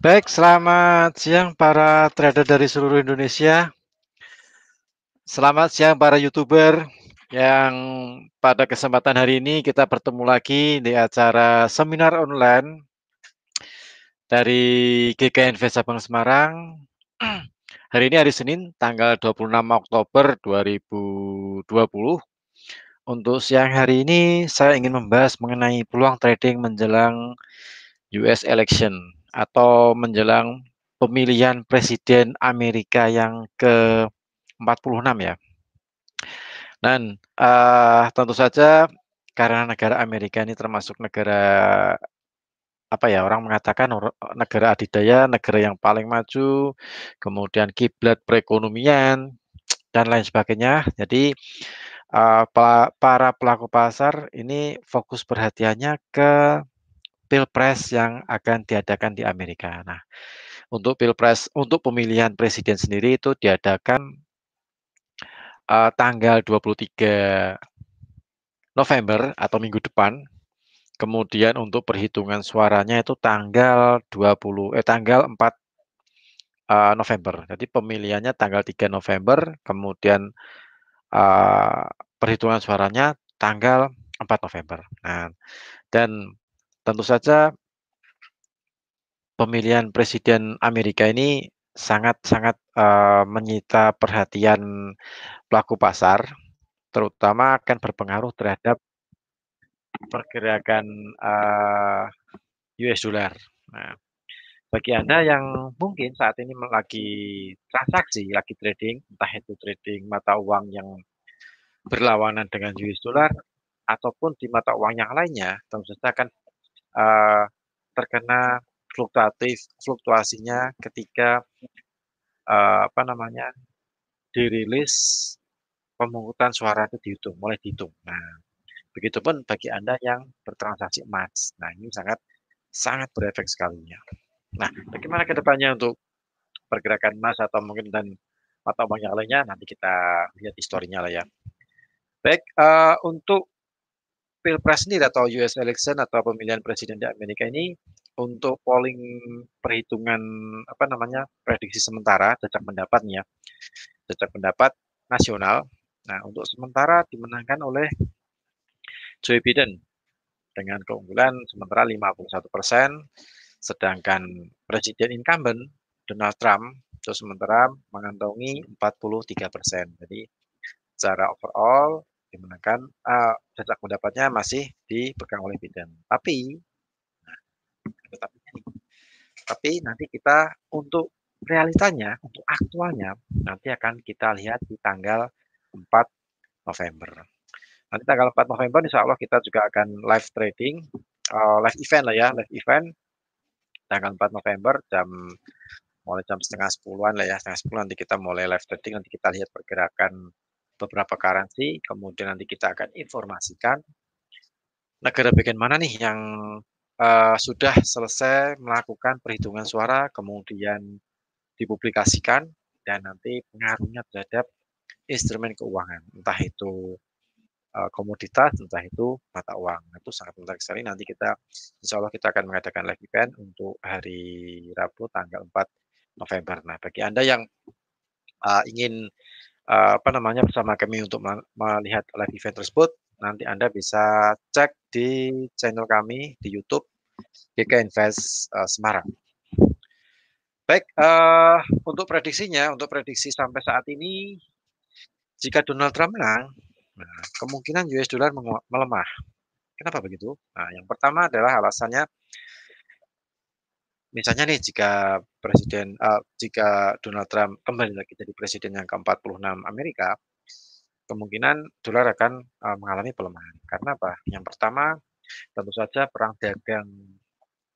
Baik, selamat siang para trader dari seluruh Indonesia. Selamat siang para YouTuber yang pada kesempatan hari ini kita bertemu lagi di acara seminar online dari GKInvest Cabang Semarang. Hari ini hari Senin, tanggal 26 Oktober 2020. Untuk siang hari ini saya ingin membahas mengenai peluang trading menjelang US election atau menjelang pemilihan presiden Amerika yang ke-46 ya. Dan tentu saja karena negara Amerika ini termasuk negara apa ya, orang mengatakan negara adidaya, negara yang paling maju, kemudian kiblat perekonomian dan lain sebagainya. Jadi para pelaku pasar ini fokus perhatiannya ke pilpres yang akan diadakan di Amerika. Nah, untuk pemilihan presiden sendiri itu diadakan tanggal 23 November atau minggu depan. Kemudian untuk perhitungan suaranya itu tanggal 4 November. Jadi pemilihannya tanggal 3 November, kemudian uh, perhitungan suaranya tanggal 4 November. Nah, dan tentu saja pemilihan presiden Amerika ini sangat-sangat menyita perhatian pelaku pasar, terutama akan berpengaruh terhadap pergerakan US dollar. Nah, bagi Anda yang mungkin saat ini lagi transaksi, lagi trading, entah itu trading mata uang yang berlawanan dengan US dollar ataupun di mata uang yang lainnya, tentu saja akan uh, terkena fluktuasinya ketika apa namanya dirilis pemungutan suara itu dihitung, mulai dihitung. Nah, begitupun bagi Anda yang bertransaksi emas. Nah, ini sangat sangat berefek sekali ya. Nah, bagaimana ke depannya untuk pergerakan emas atau mungkin dan mata uang yang lainnya nanti kita lihat historinya lah ya. Baik, untuk Pilpres sendiri atau US election atau pemilihan presiden di Amerika ini untuk polling perhitungan apa namanya prediksi sementara jajak pendapat nih ya, jajak pendapat nasional. Nah, untuk sementara dimenangkan oleh Joe Biden dengan keunggulan sementara 51%, sedangkan presiden incumbent Donald Trump itu sementara mengantongi 43%. Jadi secara overall dimenangkan jajak pendapatnya masih dipegang oleh Biden. Tapi nanti kita untuk realitanya, untuk aktualnya nanti akan kita lihat di tanggal 4 November. Nanti tanggal 4 November insya Allah kita juga akan live trading, live event lah ya, live event tanggal 4 November mulai jam setengah 10-an lah ya, setengah 10 nanti kita mulai live trading, nanti kita lihat pergerakan beberapa currency, kemudian nanti kita akan informasikan negara bagian mana nih yang sudah selesai melakukan perhitungan suara, kemudian dipublikasikan, dan nanti pengaruhnya terhadap instrumen keuangan, entah itu komoditas, entah itu mata uang. Itu sangat menarik sekali. Nanti kita, insya Allah kita akan mengadakan live event untuk hari Rabu tanggal 4 November. Nah, bagi Anda yang ingin apa namanya bersama kami untuk melihat live event tersebut, nanti Anda bisa cek di channel kami di YouTube GK Invest Semarang. Baik, untuk prediksinya, untuk prediksi sampai saat ini, jika Donald Trump menang, nah, kemungkinan US dollar melemah. Kenapa begitu? Nah, yang pertama adalah alasannya, misalnya nih, jika Donald Trump kembali lagi jadi presiden yang ke-46 Amerika, kemungkinan dolar akan mengalami pelemahan. Karena apa? Yang pertama, tentu saja perang dagang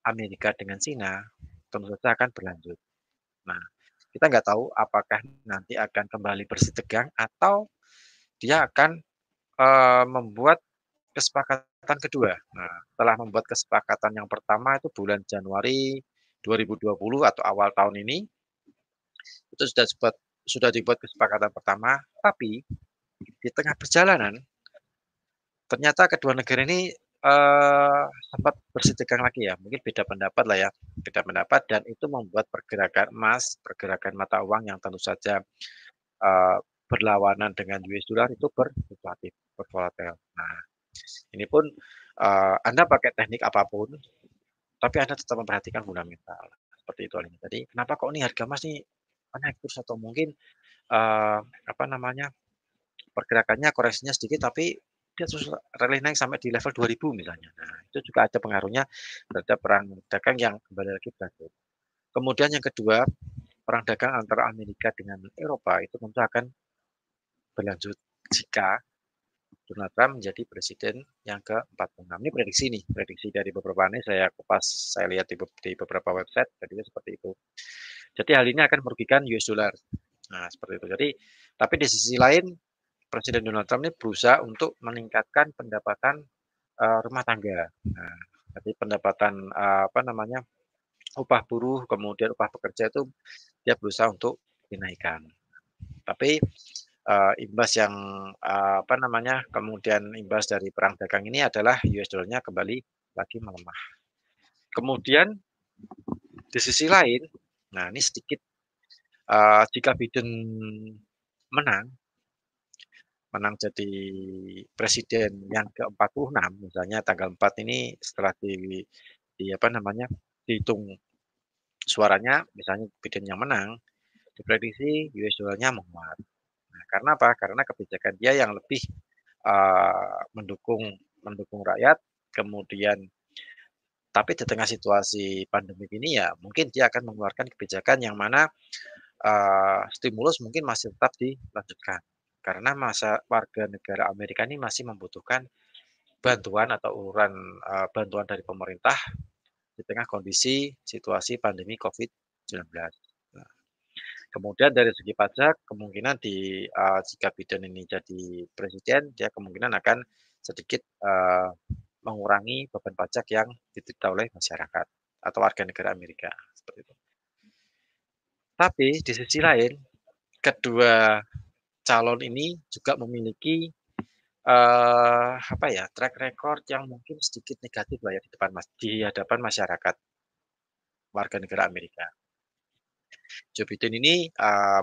Amerika dengan Cina tentu saja akan berlanjut. Nah, kita nggak tahu apakah nanti akan kembali bersih tegang atau dia akan membuat kesepakatan kedua. Nah, setelah membuat kesepakatan yang pertama itu bulan Januari 2020 atau awal tahun ini, itu sudah dibuat kesepakatan pertama, tapi di tengah perjalanan ternyata kedua negara ini sempat bersitegang lagi ya, mungkin beda pendapat lah ya. beda pendapat dan itu membuat pergerakan emas, pergerakan mata uang yang tentu saja, eee, berlawanan dengan US dollar itu berfluktuatif, bervolatil. Nah, ini pun, Anda pakai teknik apapun, tapi Anda tetap memperhatikan fundamental, seperti itu halnya. Jadi, kenapa kok ini harga emas nih naik terus atau mungkin, apa namanya, pergerakannya koreksinya sedikit tapi dia terus rally naik sampai di level 2000 misalnya. Nah, itu juga ada pengaruhnya terhadap perang dagang yang kembali lagi berlanjut. Kemudian yang kedua, perang dagang antara Amerika dengan Eropa itu tentu akan berlanjut jika Donald Trump menjadi presiden yang ke-46. Ini prediksi nih, prediksi dari beberapa ini saya kupas, saya lihat di beberapa website, jadinya seperti itu. Jadi hal ini akan merugikan US dollar. Nah, seperti itu. Jadi, tapi di sisi lain Presiden Donald Trump ini berusaha untuk meningkatkan pendapatan, rumah tangga. Nah, jadi pendapatan, apa namanya, upah buruh, kemudian upah pekerja itu dia berusaha untuk dinaikkan. Tapi, imbas yang, apa namanya, kemudian imbas dari perang dagang ini adalah US dollar-nya kembali lagi melemah. Kemudian di sisi lain, nah ini sedikit, jika Biden menang menang jadi presiden yang ke-46 misalnya tanggal 4 ini setelah di apa namanya, dihitung suaranya misalnya Biden yang menang, diprediksi US dollar-nya menguat. Nah, karena apa? Karena kebijakan dia yang lebih, mendukung mendukung rakyat, kemudian tapi di tengah situasi pandemi ini ya mungkin dia akan mengeluarkan kebijakan yang mana, stimulus mungkin masih tetap dilanjutkan. Karena masa warga negara Amerika ini masih membutuhkan bantuan atau uluran, bantuan dari pemerintah di tengah kondisi situasi pandemi COVID-19. Nah, kemudian dari segi pajak kemungkinan jika Biden ini jadi presiden, dia kemungkinan akan sedikit, mengurangi beban pajak yang diderita oleh masyarakat atau warga negara Amerika, seperti itu. Tapi di sisi lain, kedua calon ini juga memiliki, apa ya, track record yang mungkin sedikit negatif lah ya di hadapan masyarakat warga negara Amerika. Joe Biden ini,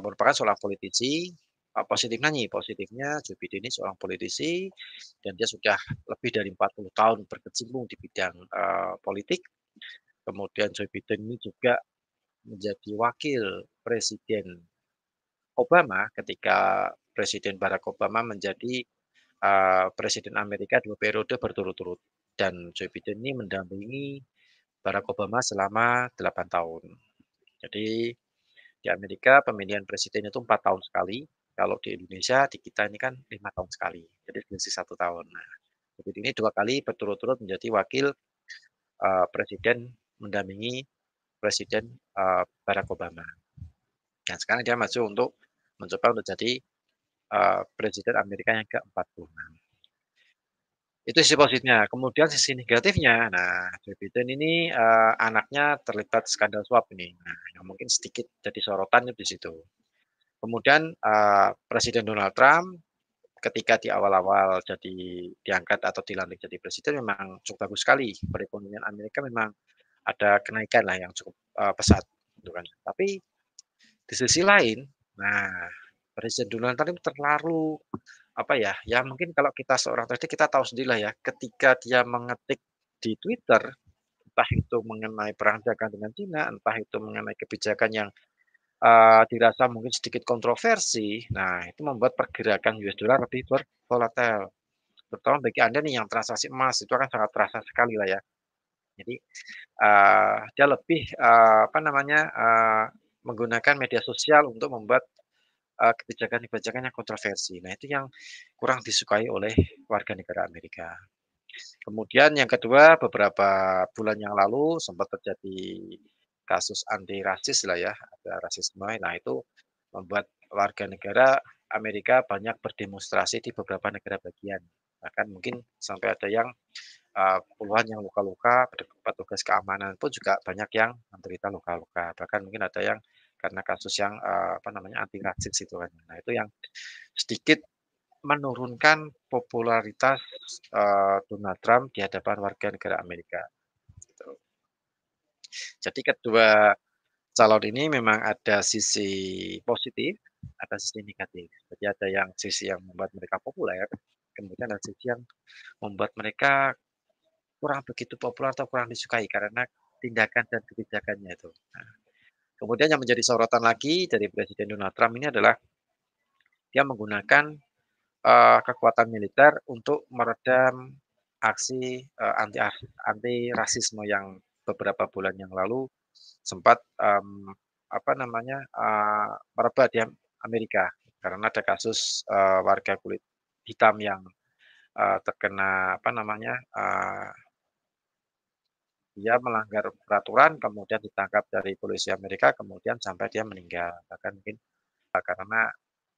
merupakan seorang politisi, positifnya nih, positifnya Joe Biden ini seorang politisi dan dia sudah lebih dari 40 tahun berkecimpung di bidang, politik. Kemudian Joe Biden ini juga menjadi wakil Presiden Obama ketika Presiden Barack Obama menjadi, presiden Amerika 2 periode berturut-turut dan Joe Biden ini mendampingi Barack Obama selama 8 tahun. Jadi di Amerika pemilihan presiden itu 4 tahun sekali, kalau di Indonesia di kita ini kan 5 tahun sekali, jadi selisih 1 tahun. Nah, Joe Biden ini 2 kali berturut-turut menjadi wakil, presiden mendampingi Presiden, Barack Obama. Dan sekarang dia maju untuk mencoba untuk jadi, presiden Amerika yang ke-46. Itu sisi positifnya. Kemudian sisi negatifnya, nah Joe Biden ini, anaknya terlibat skandal suap ini. Nah, yang mungkin sedikit jadi sorotan di situ. Kemudian, Presiden Donald Trump ketika di awal-awal diangkat atau dilantik jadi presiden memang cukup bagus sekali. Perekonomian Amerika memang ada kenaikan lah yang cukup, pesat gitu kan. Tapi di sisi lain, nah Presiden Donald Trump terlalu apa ya, ya mungkin kalau kita seorang trader kita tahu sendirilah ya, ketika dia mengetik di Twitter, entah itu mengenai perang dagang dengan Cina, entah itu mengenai kebijakan yang, dirasa mungkin sedikit kontroversi, nah itu membuat pergerakan US dollar lebih volatile. Terutama bagi Anda nih yang transaksi emas, itu akan sangat terasa sekali lah ya. Jadi, dia lebih, apa namanya, menggunakan media sosial untuk membuat, kebijakan-kebijakan yang kontroversi. Nah, itu yang kurang disukai oleh warga negara Amerika. Kemudian yang kedua, beberapa bulan yang lalu sempat terjadi kasus anti rasis lah ya, ada rasisme. Nah, itu membuat warga negara Amerika banyak berdemonstrasi di beberapa negara bagian. Bahkan mungkin sampai ada yang puluhan yang luka-luka, petugas keamanan pun juga banyak yang menderita luka-luka. Bahkan mungkin ada yang karena kasus yang, apa namanya, anti rasis itu kan. Nah, itu yang sedikit menurunkan popularitas, Donald Trump di hadapan warga negara Amerika, gitu. Jadi kedua calon ini memang ada sisi positif, ada sisi negatif. Jadi ada yang sisi yang membuat mereka populer, kemudian ada sisi yang membuat mereka kurang begitu populer atau kurang disukai karena tindakan dan kebijakannya itu. Nah, kemudian yang menjadi sorotan lagi dari Presiden Donald Trump ini adalah dia menggunakan, kekuatan militer untuk meredam aksi, anti rasisme yang beberapa bulan yang lalu sempat, apa namanya, merebak di Amerika karena ada kasus, warga kulit hitam yang, terkena apa namanya, dia melanggar peraturan kemudian ditangkap dari polisi Amerika kemudian sampai dia meninggal. Bahkan mungkin, karena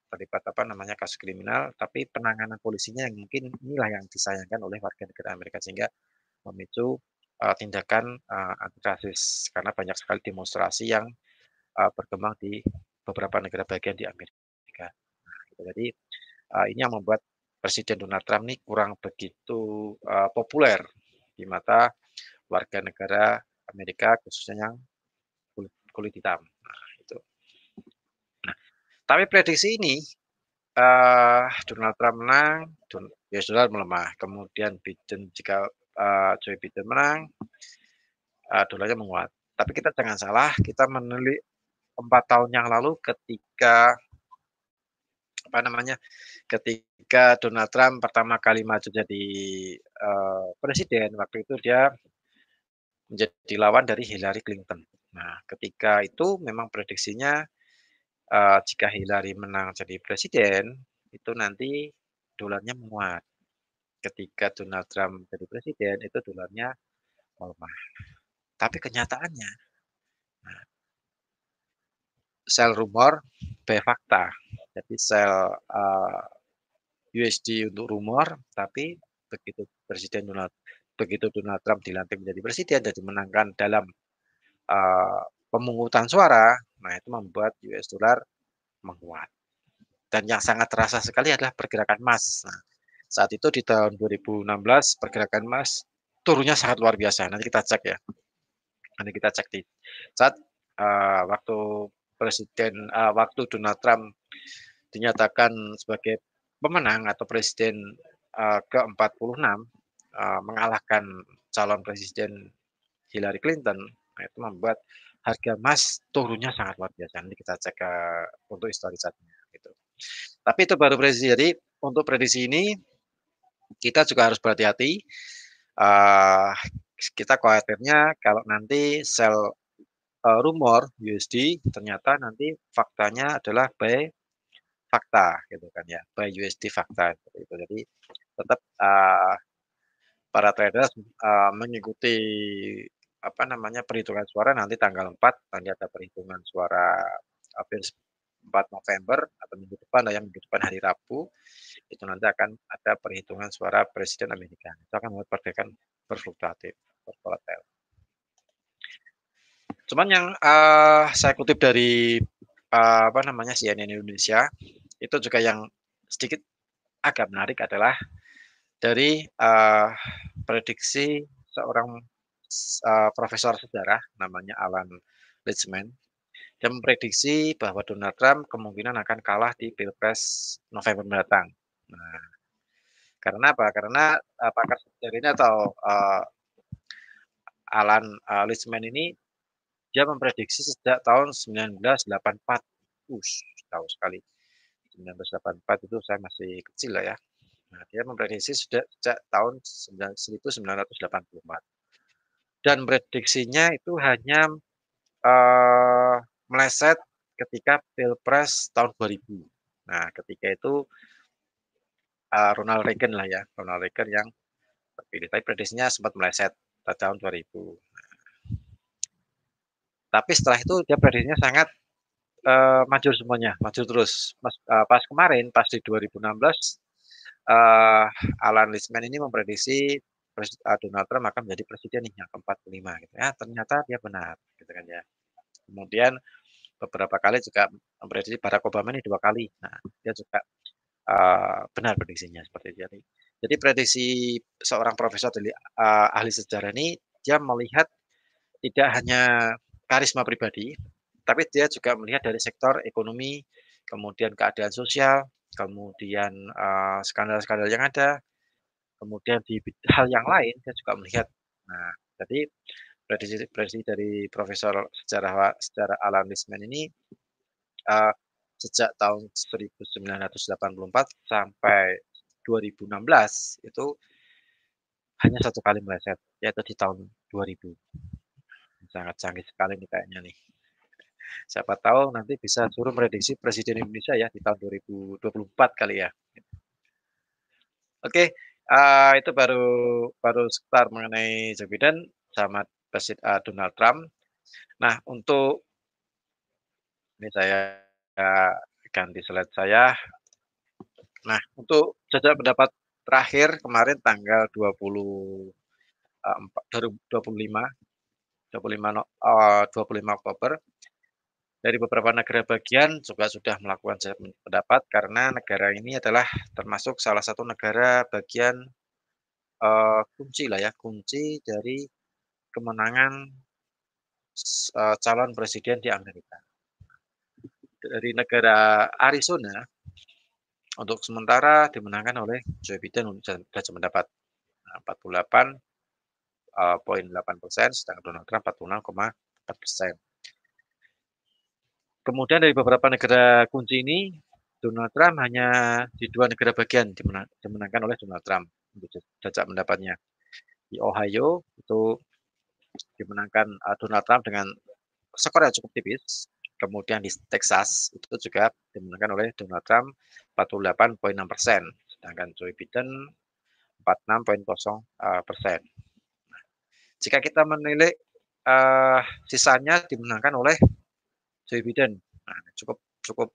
terlibat apa namanya, kasus kriminal tapi penanganan polisinya yang mungkin inilah yang disayangkan oleh warga negara Amerika sehingga memicu, tindakan, anti rasis karena banyak sekali demonstrasi yang berkembang di beberapa negara bagian di Amerika. Nah, gitu. Jadi, ini yang membuat Presiden Donald Trump nih kurang begitu, populer di mata warga negara Amerika khususnya yang kulit hitam. Nah, itu. Tapi prediksi ini, Donald Trump menang, US dollar melemah. Kemudian Biden jika, Joe Biden menang, dolarnya menguat. Tapi kita jangan salah, kita menilik 4 tahun yang lalu ketika apa namanya, ketika Donald Trump pertama kali maju jadi, presiden, waktu itu dia menjadi lawan dari Hillary Clinton. Nah, ketika itu memang prediksinya, jika Hillary menang jadi presiden, itu nanti dolarnya menguat. Ketika Donald Trump jadi presiden, itu dolarnya melemah. Tapi kenyataannya, nah, sell rumor, buy fakta. Jadi sell, USD untuk rumor, tapi begitu Presiden Donald begitu Donald Trump dilantik menjadi presiden dan dimenangkan dalam, pemungutan suara, nah itu membuat US dollar menguat. Dan yang sangat terasa sekali adalah pergerakan emas. Nah, saat itu di tahun 2016 pergerakan emas turunnya sangat luar biasa, nanti kita cek di saat, waktu waktu Donald Trump dinyatakan sebagai pemenang atau presiden, ke-46, mengalahkan calon presiden Hillary Clinton, nah itu membuat harga emas turunnya sangat luar biasa. Nanti kita cek, untuk historisatnya gitu. Tapi itu baru prediksi. Jadi untuk prediksi ini kita juga harus berhati-hati, eee, kita khawatirnya kalau nanti sell, rumor USD ternyata nanti faktanya adalah buy fakta gitu kan ya, buy USD fakta seperti itu. Jadi tetap, para traders, mengikuti apa namanya, perhitungan suara nanti tanggal 4 nanti ada perhitungan suara, Pilpres 4 November atau minggu depan lah ya, minggu depan hari Rabu, itu nanti akan ada perhitungan suara presiden Amerika. Itu akan membuat pergerakan berfluktuatif, bervolatil. Cuman yang, saya kutip dari, apa namanya, CNN Indonesia, itu juga yang sedikit agak menarik adalah dari, prediksi seorang profesor sejarah namanya Alan Lichtman, dia memprediksi bahwa Donald Trump kemungkinan akan kalah di Pilpres November mendatang. Nah, karena apa? Karena, pakar sejarah ini atau, Alan, Lichtman ini dia memprediksi sejak tahun 1984. Jauh sekali. 1984 itu saya masih kecil lah ya. Nah, dia memprediksi sudah sejak tahun 1984 dan prediksinya itu hanya, eee, meleset ketika Pilpres tahun 2000. Nah, ketika itu, Ronald Reagan lah ya, Ronald Reagan yang terpilih, tapi prediksinya sempat meleset pada tahun 2000. Tapi setelah itu dia prediksinya sangat, maju semuanya, maju terus. Pas kemarin, pas di 2016, eee, Alan Lichtman ini memprediksi Donald Trump akan menjadi presiden nih yang ke-45 gitu ya, ternyata dia benar gitu kan ya. Kemudian beberapa kali juga memprediksi Barack Obama ini 2 kali. Nah, dia juga, benar prediksinya seperti itu. Jadi prediksi seorang profesor ahli sejarah ini, dia melihat tidak hanya karisma pribadi, tapi dia juga melihat dari sektor ekonomi, kemudian keadaan sosial, kemudian, skandal-skandal yang ada, kemudian di hal yang lain dia juga melihat. Nah, jadi prediksi prediksi dari profesor sejarah Alan Weisman ini, eee, sejak tahun 1984 sampai 2016 itu hanya satu kali meleset, yaitu di tahun 2000. Sangat canggih sekali nih kayaknya nih. Siapa tahu nanti bisa suruh prediksi presiden Indonesia ya di tahun 2024 kali ya. Oke, itu baru baru sekitar mengenai Joe Biden sama Donald Trump. Nah, untuk ini saya ganti slide saya. Nah, untuk jajak pendapat terakhir kemarin tanggal 24 2025 25 Oktober, dari beberapa negara bagian juga sudah melakukan jajak pendapat karena negara ini adalah termasuk salah satu negara bagian, kunci lah ya, kunci dari kemenangan calon presiden di Amerika. Dari negara Arizona, untuk sementara dimenangkan oleh Joe Biden untuk jajak pendapat. Nah, 48,8%, sedangkan Donald Trump 46,4%. Kemudian dari beberapa negara kunci ini, Donald Trump hanya di 2 negara bagian dimenangkan oleh Donald Trump untuk jajak pendapatnya. Di Ohio itu dimenangkan, Donald Trump dengan skor yang cukup tipis. Kemudian di Texas itu juga dimenangkan oleh Donald Trump 48,6%, sedangkan Joe Biden 46,0%. Jika kita menilik, sisanya dimenangkan oleh Joe Biden. Nah, cukup cukup,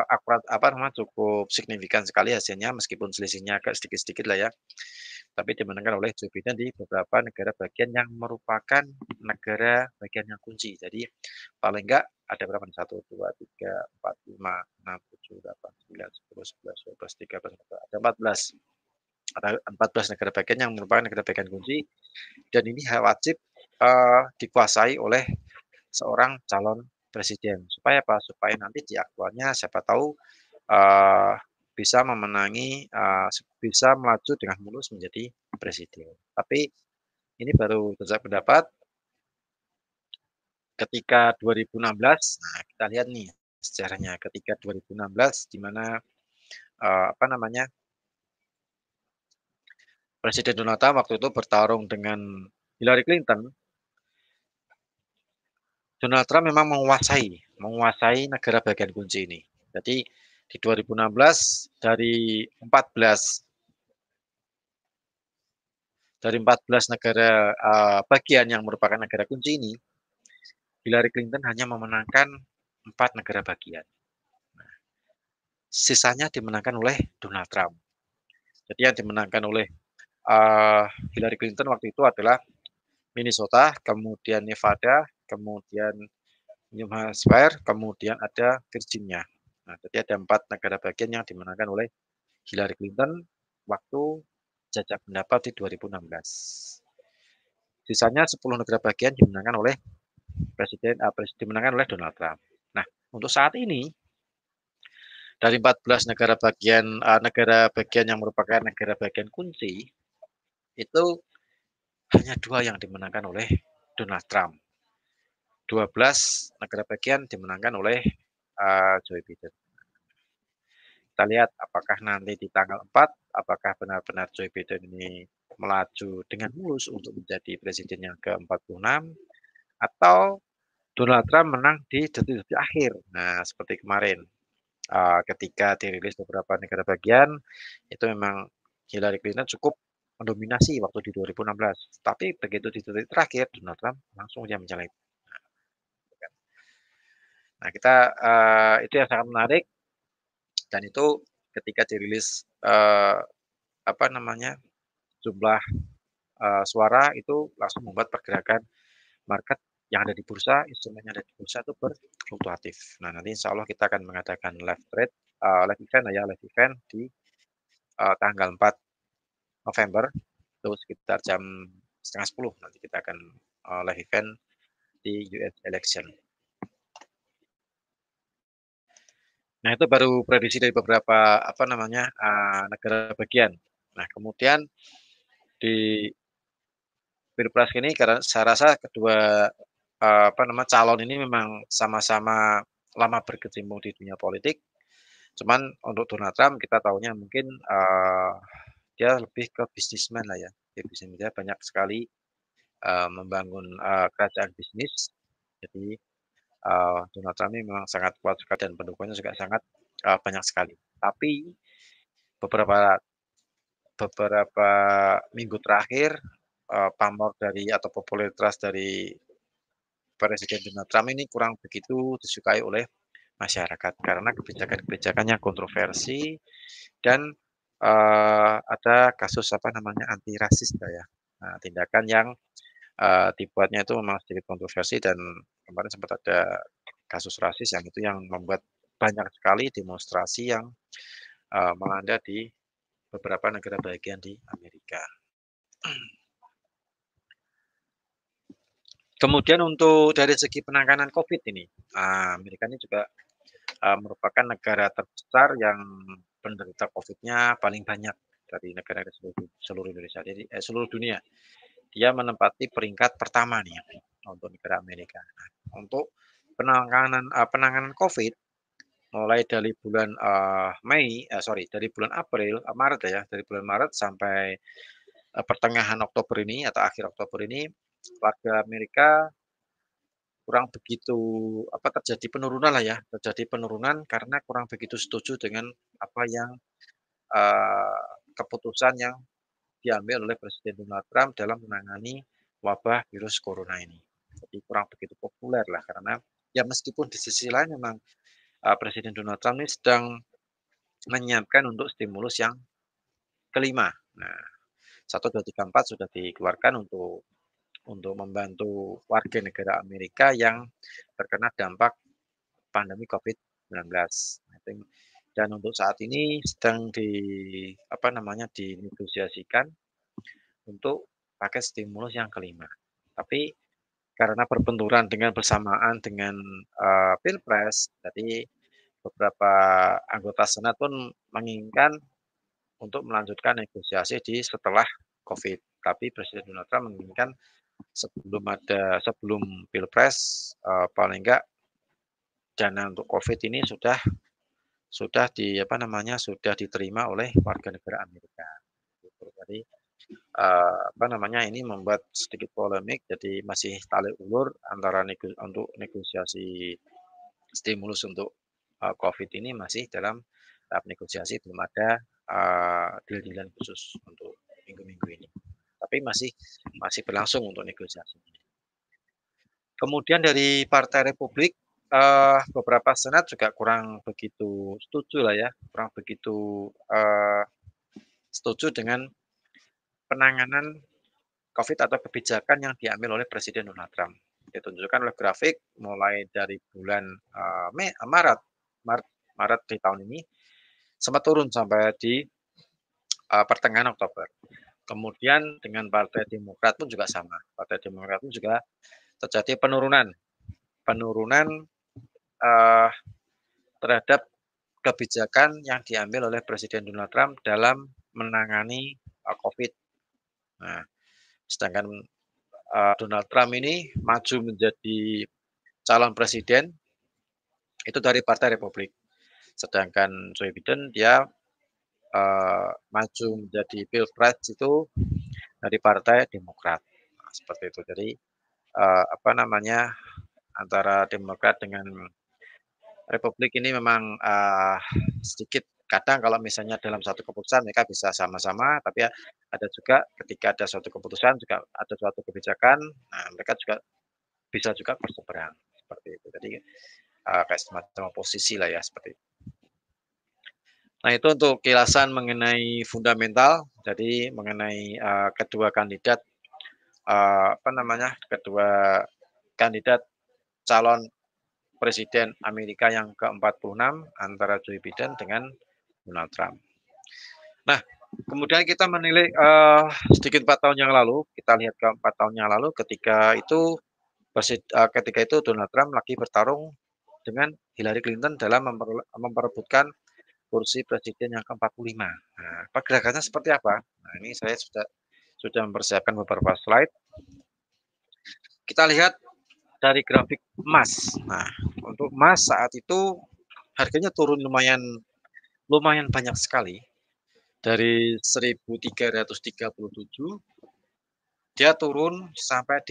akurat apa namanya, cukup signifikan sekali hasilnya meskipun selisihnya agak sedikit-sedikit lah ya. Tapi dimenangkan oleh Joe Biden di beberapa negara bagian yang merupakan negara bagian yang kunci. Jadi paling enggak ada berapa nih, 1, 2, 3, 4, 5, 6, 7, 8, 9, 10, 11, 12, 13, ada 14. Ada 14 negara bagian yang merupakan negara bagian kunci dan ini wajib, dikuasai oleh seorang calon presiden. Supaya apa? Supaya nanti di aktualnya siapa tahu, eee, bisa memenangi, bisa melaju dengan mulus menjadi presiden. Tapi ini baru jajak pendapat ketika 2016, nah kita lihat nih sejarahnya ketika 2016 di mana, apa namanya, Presiden Donald Trump waktu itu bertarung dengan Hillary Clinton. Donald Trump memang menguasai negara bagian kunci ini. Jadi di 2016 dari 14 negara, bagian yang merupakan negara kunci ini, Hillary Clinton hanya memenangkan 4 negara bagian. Sisanya dimenangkan oleh Donald Trump. Jadi yang dimenangkan oleh, Hillary Clinton waktu itu adalah Minnesota, kemudian Nevada, kemudian New Hampshire, kemudian ada Virginia. Nah, jadi ada 4 negara bagian yang dimenangkan oleh Hillary Clinton waktu jajak pendapat di 2016. Sisanya 10 negara bagian dimenangkan oleh dimenangkan oleh Donald Trump. Nah, untuk saat ini dari 14 negara bagian yang merupakan negara bagian kunci itu hanya 2 yang dimenangkan oleh Donald Trump. 12 negara bagian dimenangkan oleh, Joe Biden. Kita lihat apakah nanti di tanggal 4, apakah benar-benar Joe Biden ini melaju dengan mulus untuk menjadi presiden yang ke-46 atau Donald Trump menang di detik-detik akhir. Nah, seperti kemarin, ketika dirilis beberapa negara bagian, itu memang Hillary Clinton cukup mendominasi waktu di 2016. Tapi begitu di detik terakhir, Donald Trump langsung dia menyalip. Nah, itu yang sangat menarik dan itu ketika dirilis, apa namanya, jumlah, suara itu langsung membuat pergerakan market yang ada di bursa, instrumen yang ada di bursa itu berfluktuatif. Nah, nanti insya Allah kita akan mengadakan live event lah ya, live event di, tanggal 4 November, itu sekitar jam 9:30 nanti kita akan, live event di US election. Nah, itu baru prediksi dari beberapa, apa namanya, negara bagian. Nah, kemudian di pilpres ini karena saya rasa kedua, apa nama, calon ini memang sama-sama lama berkecimpung di dunia politik. Cuman untuk Donald Trump kita tahunya mungkin, dia lebih ke bisnismen lah ya, dia bisnis dia banyak sekali, membangun, kerajaan bisnis. Jadi, Donald Trump ini memang sangat kuat sekali dan pendukungnya juga sangat, banyak sekali. Tapi beberapa beberapa minggu terakhir, pamor dari atau popularitas dari Presiden Donald Trump ini kurang begitu disukai oleh masyarakat karena kebijakan-kebijakannya kontroversi dan, ada kasus apa namanya, anti rasis lah ya. Nah, tindakan yang, dibuatnya itu memang sedikit kontroversi dan kemarin sempat ada kasus rasis yang itu yang membuat banyak sekali demonstrasi yang, melanda di beberapa negara bagian di Amerika. Kemudian untuk dari segi penanganan Covid ini, Amerika ini juga, merupakan negara terbesar yang penderita Covid-nya paling banyak dari negara di seluruh seluruh Indonesia jadi seluruh dunia. Dia menempati peringkat pertama nih untuk negara Amerika. Nah, untuk penanganan Covid mulai dari bulan, dari bulan April Maret ya, dari bulan Maret sampai, pertengahan Oktober ini atau akhir Oktober ini, warga Amerika kurang begitu, terjadi penurunan lah ya, terjadi penurunan karena kurang begitu setuju dengan apa yang, keputusan yang diambil oleh Presiden Donald Trump dalam menangani wabah virus corona ini. Jadi kurang begitu populer lah karena ya meskipun di sisi lain memang, Presiden Donald Trump ini sedang menyiapkan untuk stimulus yang kelima. Nah, 1, 2, 3, 4 sudah dikeluarkan untuk membantu warga negara Amerika yang terkena dampak pandemi COVID-19. Dan untuk saat ini sedang dinegosiasikan untuk pakai stimulus yang kelima. Tapi karena berbenturan dengan bersamaan dengan, pilpres, jadi beberapa anggota senat pun menginginkan untuk melanjutkan negosiasi di setelah Covid. Tapi Presiden Donald Trump menginginkan sebelum pilpres, paling enggak dana untuk Covid ini sudah diterima oleh warga negara Amerika, gitu. Jadi, ini membuat sedikit polemik, jadi masih tarik ulur antara untuk negosiasi stimulus untuk, Covid ini masih dalam tahap negosiasi, belum ada, deal-deal-an khusus untuk minggu-minggu ini. Tapi masih masih berlangsung untuk negosiasi. Kemudian dari Partai Republik, beberapa senat juga kurang begitu setuju lah ya, kurang begitu, setuju dengan penanganan Covid atau kebijakan yang diambil oleh Presiden Donald Trump. Ditunjukkan oleh grafik mulai dari bulan, Maret Maret di tahun ini sempat turun sampai di, pertengahan Oktober. Kemudian dengan Partai Demokrat pun juga sama, Partai Demokrat pun juga terjadi penurunan penurunan, eee, terhadap kebijakan yang diambil oleh Presiden Donald Trump dalam menangani, Covid. Nah, sedangkan, Donald Trump ini maju menjadi calon presiden itu dari Partai Republik. Sedangkan Joe Biden dia, maju menjadi pilpres itu dari Partai Demokrat. Nah, seperti itu. Jadi, antara Demokrat dengan Republik ini memang, sedikit kadang kalau misalnya dalam satu keputusan mereka bisa sama-sama, tapi ya ada juga ketika ada suatu keputusan juga ada suatu kebijakan, nah mereka juga bisa juga berseberang, seperti itu. Jadi, kayak semacam oposisi lah ya, seperti itu. Nah itu untuk kilasan mengenai fundamental, jadi mengenai, kedua kandidat calon presiden Amerika yang ke-46 antara Joe Biden dengan Donald Trump. Nah, Kemudian kita menilai, sedikit 4 tahun yang lalu, kita lihat ke 4 tahun yang lalu ketika itu Donald Trump lagi bertarung dengan Hillary Clinton dalam memperebutkan kursi presiden yang ke-45. Nah, pergerakannya seperti apa? Nah, ini saya sudah mempersiapkan beberapa slide. Kita lihat dari grafik emas. Nah, untuk emas saat itu harganya turun lumayan lumayan banyak sekali, dari 1.337 dia turun sampai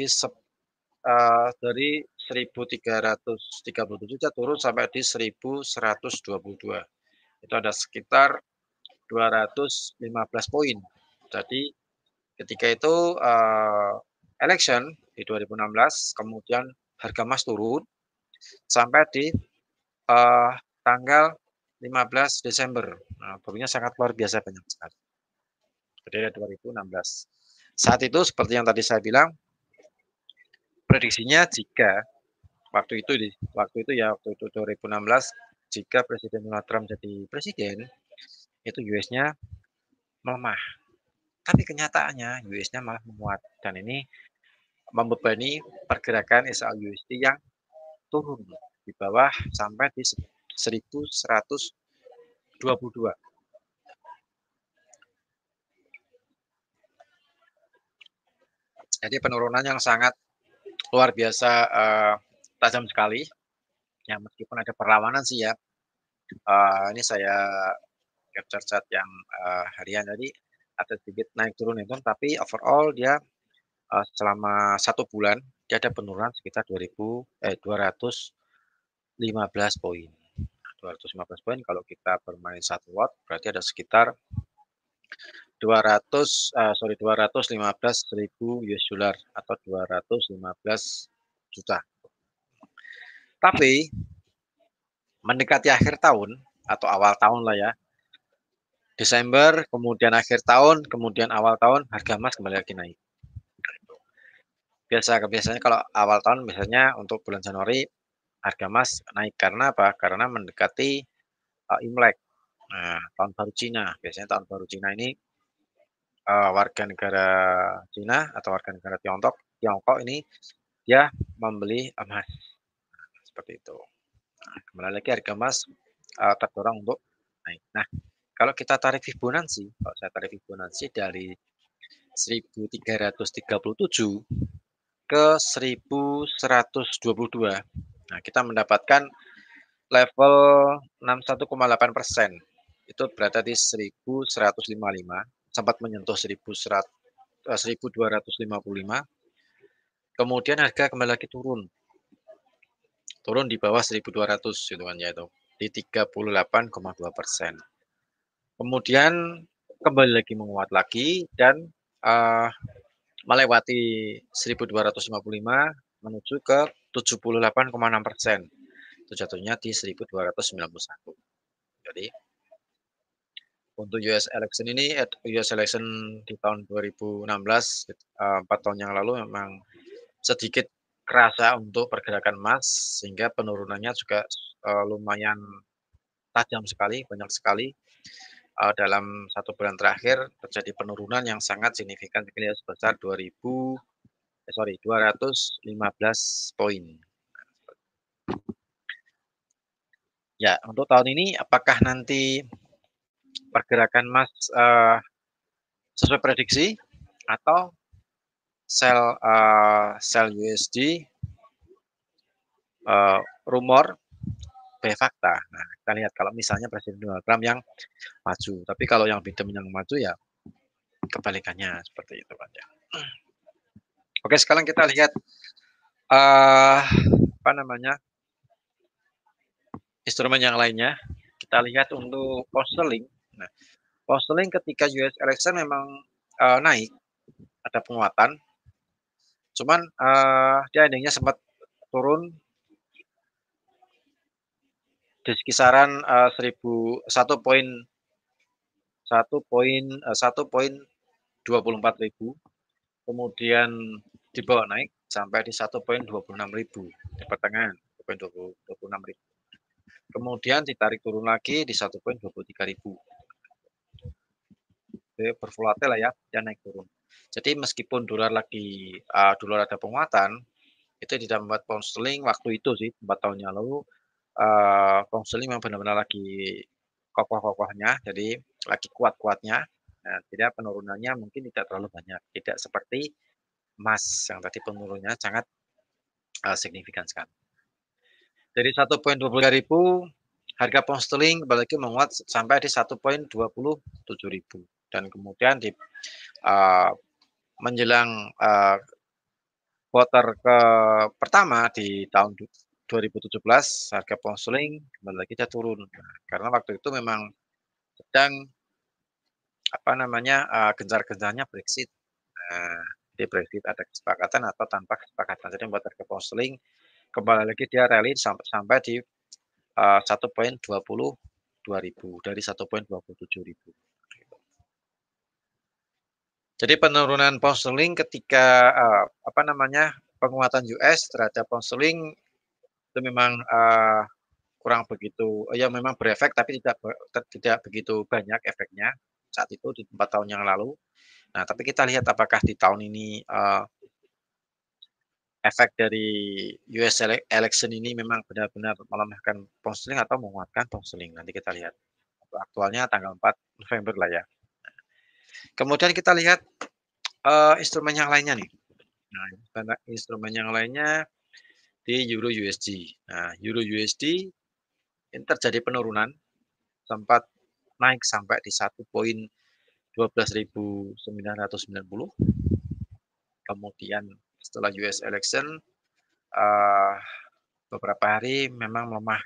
dari 1.337 dia turun sampai di 1.122. Itu ada sekitar 215 poin. Jadi ketika itu, election di 2016, kemudian harga emas turun sampai di, tanggal 15 Desember. Nah, turunnya sangat luar biasa banyak sekali. Dari 2016. Saat itu seperti yang tadi saya bilang, prediksinya waktu itu 2016, jika Presiden Donald Trump jadi presiden, itu US-nya melemah. Tapi kenyataannya US-nya malah menguat, dan ini membebani pergerakan SLUSD yang turun di bawah sampai di 1.122. Jadi penurunan yang sangat luar biasa, tajam sekali. Ya meskipun ada perlawanan sih ya. Ini saya capture chart yang, harian tadi ada sedikit naik turun itu, tapi overall dia, selama 1 bulan dia ada penurunan sekitar 215 poin. 215 poin kalau kita bermain 1 lot berarti ada sekitar 215.000 US dollar atau 215 juta. Tapi mendekati akhir tahun atau awal tahun lah ya, Desember, kemudian akhir tahun, kemudian awal tahun, harga emas kembali lagi naik. Biasanya kalau awal tahun biasanya untuk bulan Januari harga emas naik karena apa? Karena mendekati Imlek. Nah, tahun baru Cina. Biasanya tahun baru Cina ini warga negara Cina atau warga negara Tiongkok ini dia membeli emas. Seperti itu. Nah, kembali lagi harga emas terdorong untuk naik. Nah, kalau kita tarik Fibonacci, kalau saya tarik Fibonacci dari 1.337 ke 1.122. Nah, kita mendapatkan level 61,8%. Itu berada di 1.155, sempat menyentuh 1.255. Kemudian harga kembali lagi turun di bawah 1.200 gitu kan ya, itu di 38,2%. Kemudian kembali lagi menguat lagi dan melewati 1.255 menuju ke 78,6%. Itu jatuhnya di 1.291. Jadi untuk US election di tahun 2016, 4 tahun yang lalu memang sedikit kerasa untuk pergerakan emas, sehingga penurunannya juga lumayan tajam sekali, banyak sekali. Dalam 1 bulan terakhir terjadi penurunan yang sangat signifikan sebesar 215 poin. Ya, untuk tahun ini apakah nanti pergerakan emas sesuai prediksi atau sell USD rumor B fakta. Nah, kita lihat kalau misalnya Presiden Donald Trump yang maju, tapi kalau yang Biden yang maju ya kebalikannya seperti itu kan ya. Oke, sekarang kita lihat apa namanya instrumen yang lainnya. Kita lihat untuk pound sterling. Nah, pound sterling ketika US election memang naik, ada penguatan. Cuman dia endingnya sempat turun di kisaran 1.24.000, kemudian dibawa naik sampai di 1.26.000 di pertengahan 1.26.000. Kemudian ditarik turun lagi di 1.23.000. bervolatil lah ya, dia naik turun. Jadi meskipun dolar ada penguatan, itu tidak membuat pound sterling waktu itu sih, 4 tahun yang lalu, pound sterling memang benar-benar lagi kokoh-kokohnya, jadi lagi kuat-kuatnya. Nah, jadi penurunannya mungkin tidak terlalu banyak, tidak seperti emas yang tadi penurunannya sangat, signifikan sekali. Dari 1,23 ribu, harga pound sterling kembali lagi menguat sampai di 1,27 ribu dan kemudian eee, menjelang, kuartal pertama di tahun 2017 harga pound sterling kembali lagi dia turun. Nah, karena waktu itu memang sedang, apa namanya, gencar-gencarnya Brexit. Nah, di Brexit ada kesepakatan atau tanpa kesepakatan. Jadi membuat harga pound sterling kembali lagi dia rally sampai sampai di 1,22 ribu dari 1,27 ribu. Jadi penurunan pound sterling ketika, apa namanya, penguatan US terhadap pound sterling itu memang, kurang begitu ya memang berefek tapi tidak begitu banyak efeknya saat itu di 4 tahun yang lalu. Nah, tapi kita lihat apakah di tahun ini, efek dari US election ini memang benar-benar melemahkan pound sterling atau menguatkan pound sterling, nanti kita lihat. Aktualnya tanggal 4 November lah ya. Kemudian kita lihat, instrumen yang lainnya nih. Nah, karena instrumen yang lainnya di Euro USD. Nah, Euro USD ini terjadi penurunan, sempat naik sampai di 1,12.990. Kemudian setelah US election, eee, beberapa hari memang melemah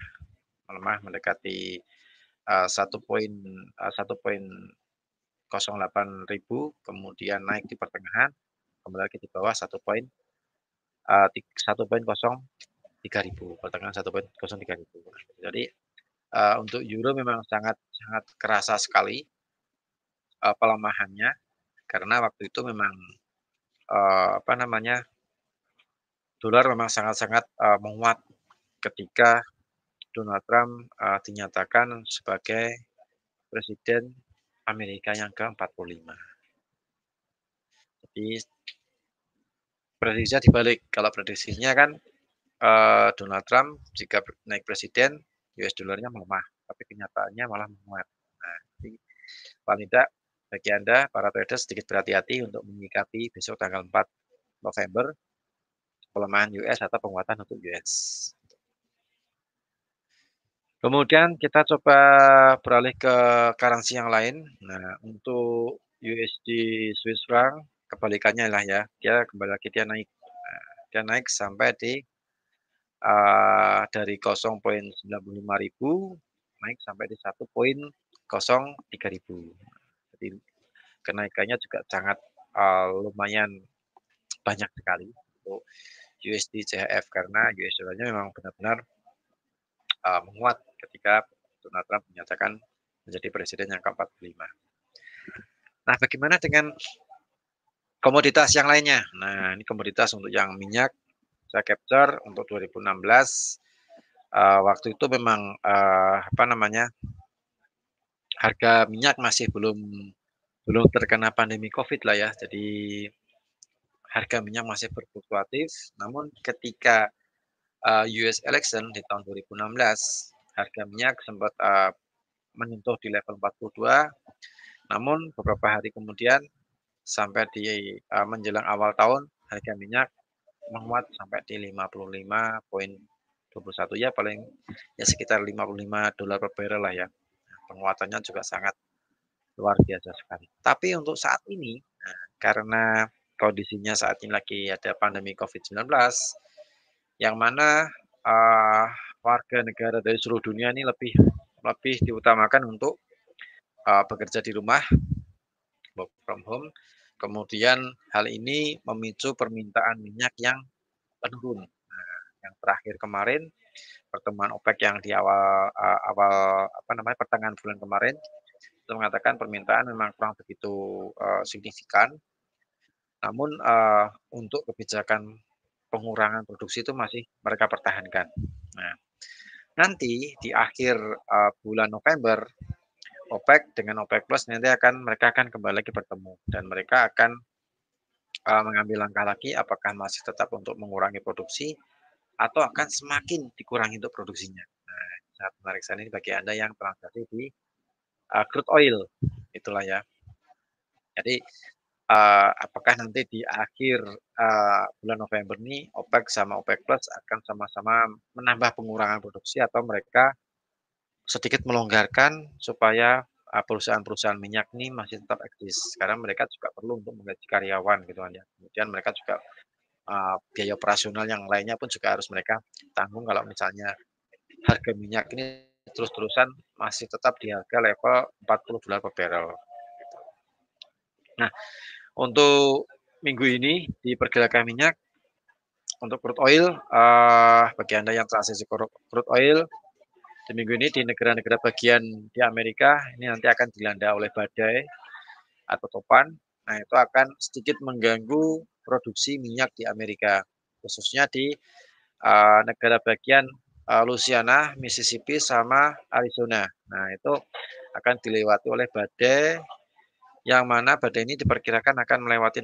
melemah mendekati, 1,08 ribu, kemudian naik di pertengahan, kembali lagi di bawah 1,03 ribu, pertengahan 1,03 ribu. Jadi, untuk euro memang sangat sangat kerasa sekali, pelemahannya karena waktu itu memang, apa namanya, dolar memang sangat-sangat, menguat ketika Donald Trump, dinyatakan sebagai presiden Amerika yang ke-45. Jadi prediksinya dibalik, kalau prediksinya kan, Donald Trump jika naik presiden, US dollarnya melemah, tapi kenyataannya malah menguat. Nah, jadi paling tidak bagi Anda para traders sedikit berhati-hati untuk menyikapi besok tanggal 4 November pelemahan US atau penguatan untuk US. Kemudian kita coba beralih ke currency yang lain. Nah, untuk USD Swiss franc kebalikannya lah ya, dia kembali lagi dia naik. Dia naik sampai di dari 0,95 ribu naik sampai di 1,03 ribu. Jadi kenaikannya juga sangat, lumayan banyak sekali untuk USD CHF karena US dollarnya memang benar-benar, menguat ketika Donald Trump menyatakan menjadi presiden yang ke-45. Nah, bagaimana dengan komoditas yang lainnya? Nah, ini komoditas untuk yang minyak, saya capture untuk 2016, waktu itu memang, apa namanya, harga minyak masih belum belum terkena pandemi Covid lah ya. Jadi harga minyak masih berfluktuatif, namun ketika, US election di tahun 2016, harga minyak sempat, menyentuh di level 42, namun beberapa hari kemudian sampai di, menjelang awal tahun, harga minyak menguat sampai di 55,21 ya paling ya sekitar $55 per barrel lah ya. Penguatannya juga sangat luar biasa sekali. Tapi untuk saat ini, nah, karena kondisinya saat ini lagi ada pandemi COVID-19, yang mana, eee, warga negara dari seluruh dunia ini lebih lebih diutamakan untuk, bekerja di rumah, work from home. Kemudian hal ini memicu permintaan minyak yang menurun. Nah, yang terakhir kemarin pertemuan OPEC yang di awal apa namanya, pertengahan bulan kemarin, itu mengatakan permintaan memang kurang begitu, signifikan, namun, untuk kebijakan pengurangan produksi itu masih mereka pertahankan. Nah, nanti di akhir, bulan November, OPEC dengan OPEC Plus nanti mereka akan kembali lagi bertemu dan mereka akan mengambil langkah lagi apakah masih tetap untuk mengurangi produksi atau akan semakin dikurangi untuk produksinya. Nah, sangat menarik sekali bagi Anda yang transaksi di crude oil, itulah ya. Jadi apakah nanti di akhir bulan November ini OPEC sama OPEC Plus akan sama-sama menambah pengurangan produksi atau mereka sedikit melonggarkan supaya perusahaan-perusahaan minyak ini masih tetap eksis. Karena mereka juga perlu untuk menggaji karyawan gitu kan ya. Kemudian mereka juga biaya operasional yang lainnya pun juga harus mereka tanggung kalau misalnya harga minyak ini terus-terusan masih tetap di harga level $40 per barrel. Nah, untuk minggu ini di pergerakan minyak untuk crude oil, bagi Anda yang transaksi crude oil di minggu ini di negara-negara bagian di Amerika ini nanti akan dilanda oleh badai atau topan. Nah, itu akan sedikit mengganggu produksi minyak di Amerika, khususnya di negara bagian Louisiana, Mississippi, sama Arizona. Nah, itu akan dilewati oleh badai, yang mana badai ini diperkirakan akan melewati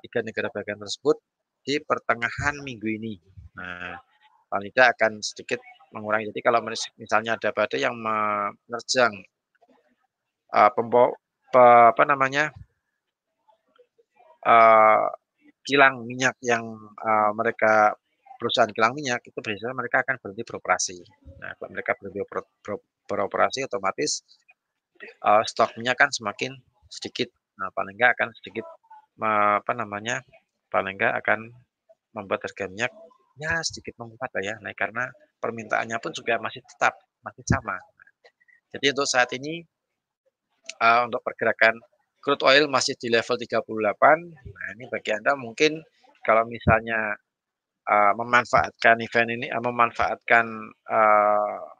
tiga negara bagian tersebut di pertengahan minggu ini. Nah, paling tidak akan sedikit mengurangi. Jadi kalau misalnya ada badai yang menerjang kilang minyak yang perusahaan kilang minyak itu biasanya mereka akan berhenti beroperasi. Nah, kalau mereka berhenti beroperasi otomatis stok minyak kan semakin sedikit. Nah, paling enggak akan sedikit paling enggak akan membuat harga minyak ya sedikit menguat lah ya. Nah, karena permintaannya pun juga masih sama. Jadi untuk saat ini untuk pergerakan crude oil masih di level 38. Nah, ini bagi Anda mungkin kalau misalnya memanfaatkan event ini, memanfaatkan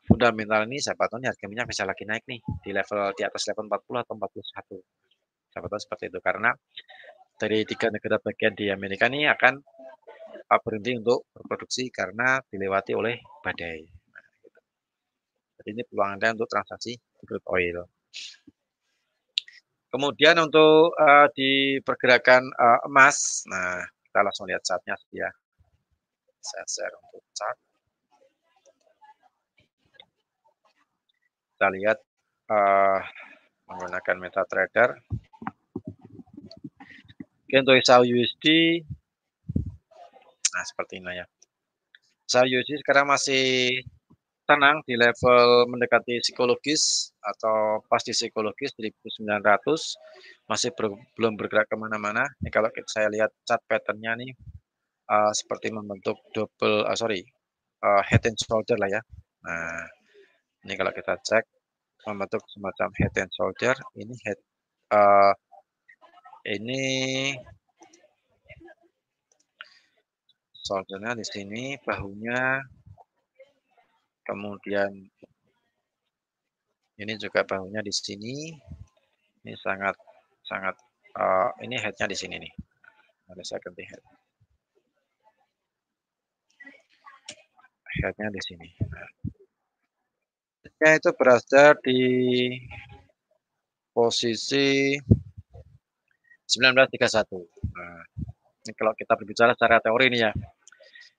fundamental ini, siapa tahu harga minyak bisa lagi naik nih di atas level 40 atau 41. Siapa tahu seperti itu karena dari tiga negara bagian di Amerika ini akan berhenti untuk berproduksi karena dilewati oleh badai. Nah, gitu. Jadi ini peluang Anda untuk transaksi crude oil. Kemudian untuk di pergerakan emas, nah kita langsung lihat chartnya ya. Saya share untuk chart. Kita lihat menggunakan MetaTrader. Oke, untuk SAU USD, nah seperti ini ya. SAU USD sekarang masih tenang di level mendekati psikologis atau pas di psikologis 1900, masih belum bergerak kemana-mana. Ini kalau saya lihat chart patternnya nih seperti membentuk head and shoulder lah ya. Nah, ini kalau kita cek membentuk semacam head and shoulder. Ini ini shouldernya di sini, bahunya, kemudian ini juga bahunya di sini. Ini sangat ini headnya di sini nih. Ada saya ganti head. Headnya di sini. Nah, headnya itu berada di posisi 1931. Nah, ini kalau kita berbicara secara teori ini ya.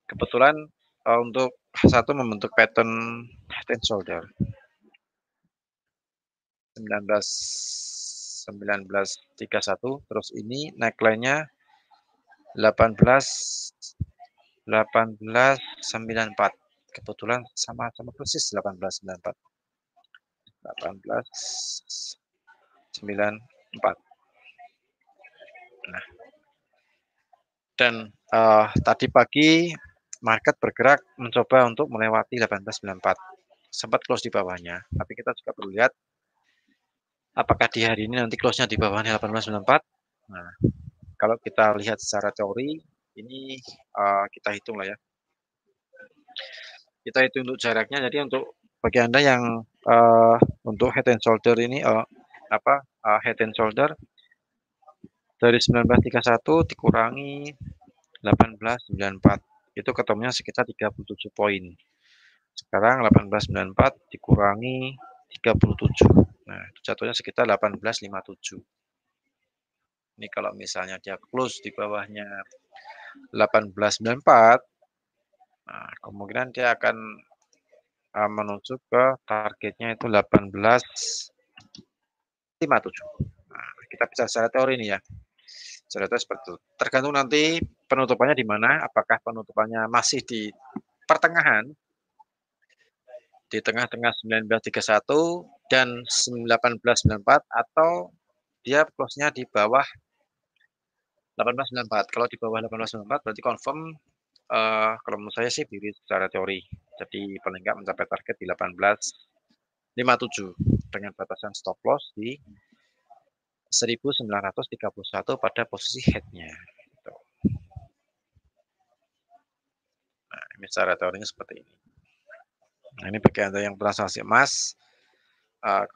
Kebetulan untuk satu membentuk pattern head and shoulder. 1931, terus ini neckline-nya 1894. Kebetulan sama persis 1894. 1894. Nah, dan tadi pagi market bergerak mencoba untuk melewati 1894. Sempat close di bawahnya, tapi kita juga perlu lihat apakah di hari ini nanti close-nya di bawahnya 1894. Nah, kalau kita lihat secara teori, ini kita hitung lah ya. Kita hitung untuk jaraknya. Jadi untuk bagi Anda yang untuk head and shoulder ini head and shoulder dari 1931 dikurangi 1894 itu ketemunya sekitar 37 poin. Sekarang 1894 dikurangi 37. Nah, jatuhnya sekitar 18,57. Ini kalau misalnya dia close di bawahnya 18,94, nah kemungkinan dia akan, menuju ke targetnya itu 18,57. Nah, kita bisa secara teori nih ya, secara teori seperti itu. Tergantung nanti penutupannya di mana, apakah penutupannya masih di pertengahan, di tengah-tengah 19,31 dan 18,94 atau dia close-nya di bawah 18,94. Kalau di bawah 18,94 berarti confirm, kalau menurut saya sih beli secara teori. Jadi paling nggak mencapai target di 18,57 dengan batasan stop loss di 1931 pada posisi head-nya, gitu. Nah, ini secara teorinya seperti ini. Nah, ini bagi Anda yang transaksi emas, uh,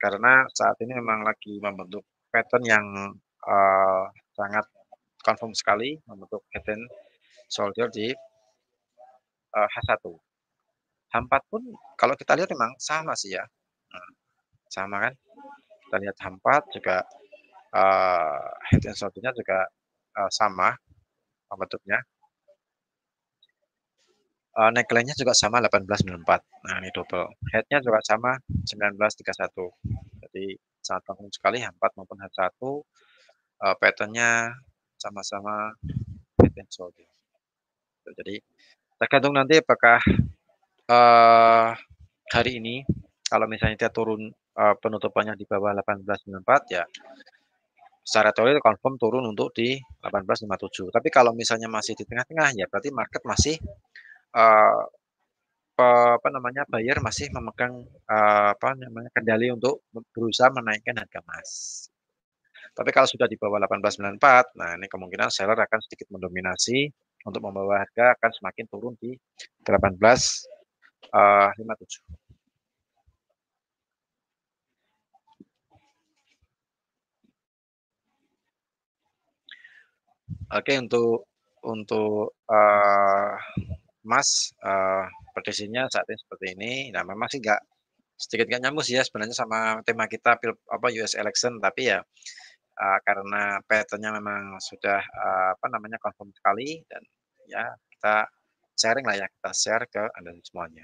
karena saat ini memang lagi membentuk pattern yang sangat confirm sekali, membentuk head and shoulder di H1. H4 pun kalau kita lihat memang sama sih ya, sama kan. Kita lihat H4 juga head and shoulder-nya juga sama bentuknya. Neckline-nya juga sama 18,94. Nah, ini double. Head-nya juga sama 19,31. Jadi sangat confirm sekali H4 maupun H1 pattern-nya sama-sama head and shoulder. Jadi tergantung nanti apakah hari ini kalau misalnya dia turun penutupannya di bawah 18,94 ya secara teori confirm turun untuk di 18,57. Tapi kalau misalnya masih di tengah-tengah ya berarti market masih uh, apa namanya buyer masih memegang apa namanya kendali untuk berusaha menaikkan harga emas. Tapi kalau sudah di bawah 18,94, nah ini kemungkinan seller akan sedikit mendominasi untuk membawa harga akan semakin turun di 18,57. Oke, untuk emas prediksinya saat ini seperti ini. Nah, memang sih sedikit nggak nyambung sih ya sebenarnya sama tema kita US election, tapi ya karena pattern-nya memang sudah apa namanya confirm sekali dan ya kita sharing lah ya, kita share ke Anda semuanya.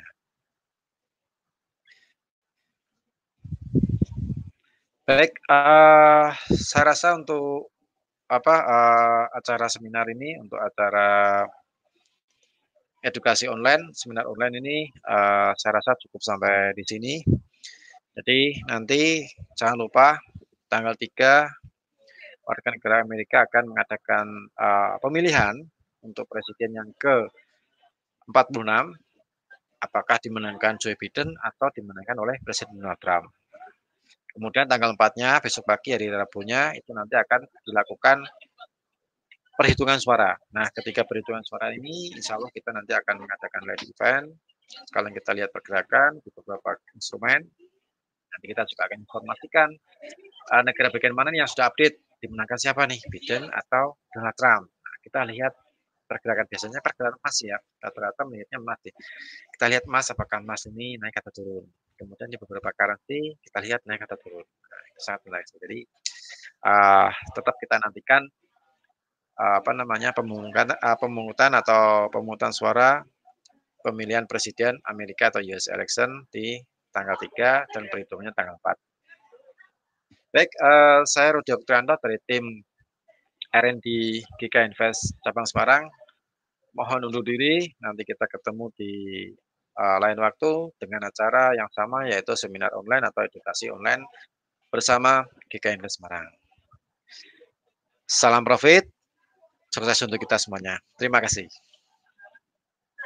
Baik, saya rasa untuk apa acara seminar ini, untuk acara edukasi online, seminar online ini saya rasa cukup sampai di sini. Jadi nanti jangan lupa tanggal 3 warga negara Amerika akan mengadakan pemilihan untuk presiden yang ke-46, apakah dimenangkan Joe Biden atau dimenangkan oleh Presiden Donald Trump. Kemudian tanggal 4-nya, besok pagi hari Rabunya, itu nanti akan dilakukan perhitungan suara. Nah, ketika perhitungan suara ini, insya Allah kita nanti akan mengadakan live event. Sekalian kita lihat pergerakan di beberapa instrumen. Nanti kita juga akan informasikan negara bagian mana yang sudah update, dimenangkan siapa nih, Biden atau Donald Trump. Nah, kita lihat pergerakan, biasanya pergerakan emas ya, rata-rata melihatnya emas. Kita lihat emas, apakah emas ini naik atau turun. Kemudian di beberapa currency kita lihat naik atau turun. Nah, itu sangat menarik. Jadi tetap kita nantikan apa namanya pemungutan atau pemungutan suara pemilihan presiden Amerika atau US election di tanggal 3 dan perhitungannya tanggal 4. Baik, saya Rudi Oktrianto dari tim R&D GK Invest cabang Semarang. Mohon undur diri, nanti kita ketemu di lain waktu dengan acara yang sama, yaitu seminar online atau edukasi online bersama GK Invest Semarang. Salam profit, sukses untuk kita semuanya. Terima kasih.